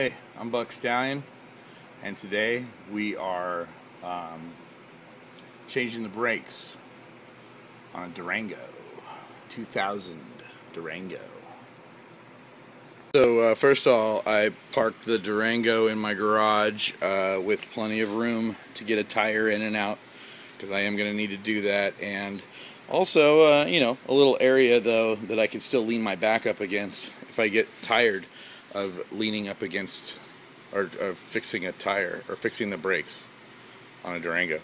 Hey, I'm Buck Stallion, and today we are changing the brakes on a Durango, 2000 Durango. So first of all, I parked the Durango in my garage with plenty of room to get a tire in and out, because I am going to need to do that, and also, a little area though that I can still lean my back up against if I get tired of leaning up against or fixing a tire or fixing the brakes on a Durango.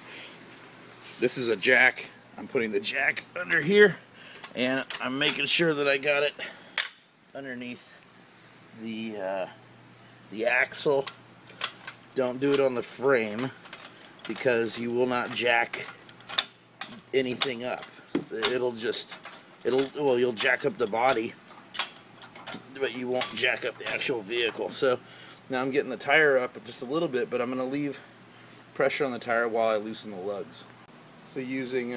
This is a jack. I'm putting the jack under here, and I'm making sure that I got it underneath the axle. Don't do it on the frame, because you will not jack anything up. You'll jack up the body, but you won't jack up the actual vehicle. So now I'm getting the tire up just a little bit, but I'm going to leave pressure on the tire while I loosen the lugs. So using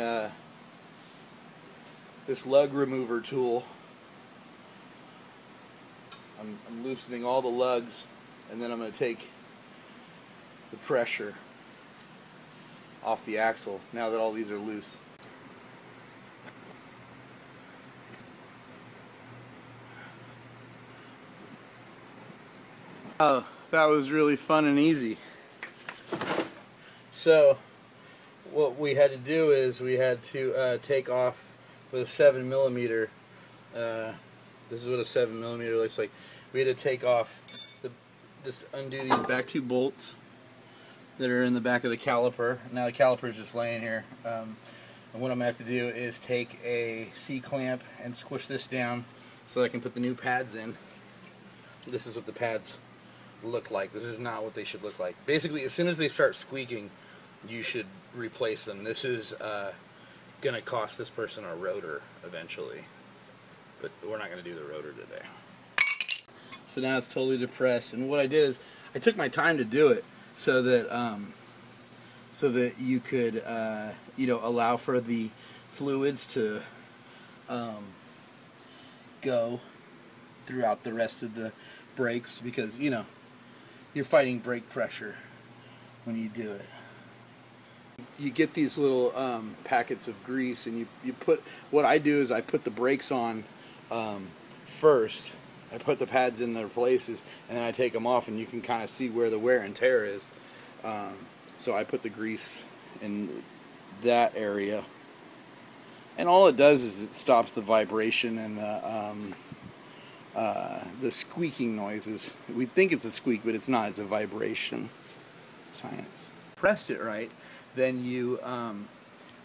this lug remover tool, I'm loosening all the lugs, and then I'm going to take the pressure off the axle now that all these are loose. Oh, that was really fun and easy. So what we had to do is we had to take off with a 7mm. This is what a 7mm looks like. We had to take off, just undo these back two bolts that are in the back of the caliper. Now the caliper is just laying here. And what I'm going to have to do is take a C-clamp and squish this down so that I can put the new pads in. This is what the pads look like. This is not what they should look like. Basically, as soon as they start squeaking, you should replace them. This is going to cost this person a rotor eventually, but we're not going to do the rotor today. So now it's totally depressed, and what I did is I took my time to do it so that you could allow for the fluids to go throughout the rest of the brakes, because you're fighting brake pressure when you do it. You get these little packets of grease, and you put, what I do is I put the brakes on first. I put the pads in their places, and then I take them off, and you can kind of see where the wear and tear is. So I put the grease in that area, and all it does is it stops the vibration and the squeaking noises. We think it's a squeak, but it's not. It's a vibration. Science. Pressed it right, then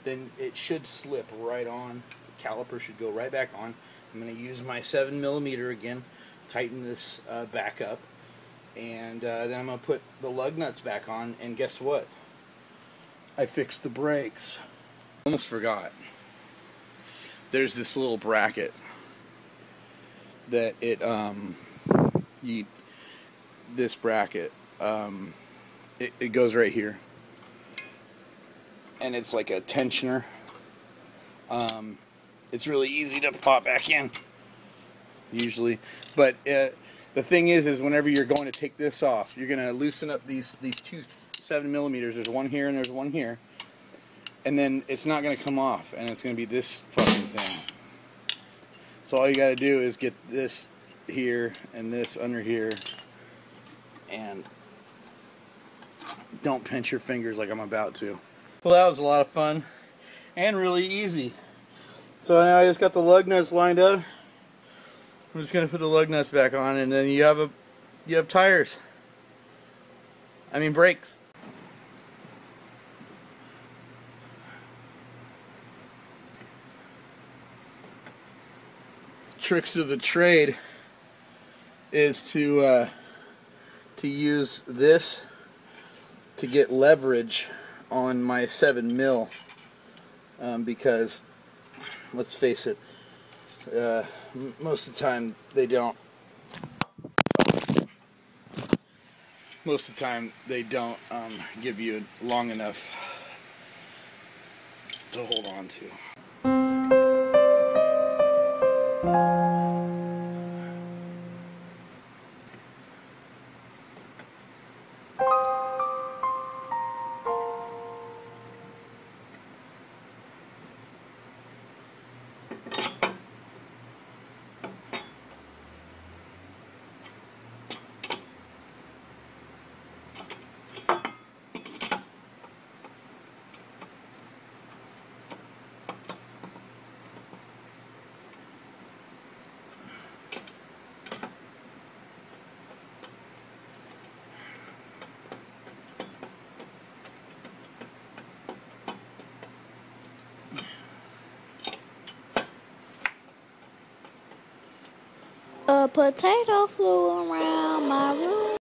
then it should slip right on. The caliper should go right back on. I'm going to use my 7mm again, tighten this back up, and then I'm going to put the lug nuts back on, and guess what? I fixed the brakes. Almost forgot. There's this little bracket that this bracket, it goes right here, and it's like a tensioner. It's really easy to pop back in, usually, but the thing is whenever you're going to take this off, you're going to loosen up these two 7mm. There's one here and there's one here, and then it's not going to come off, and it's going to be this fucking thing. So all you got to do is get this here and this under here, and don't pinch your fingers like I'm about to. Well, that was a lot of fun and really easy. So now I just got the lug nuts lined up. I'm just gonna put the lug nuts back on, and then you have tires. I mean brakes. Tricks of the trade is to use this to get leverage on my 7mm, because let's face it, most of the time they don't. Most of the time they don't give you long enough to hold on to. The potato flew around my room.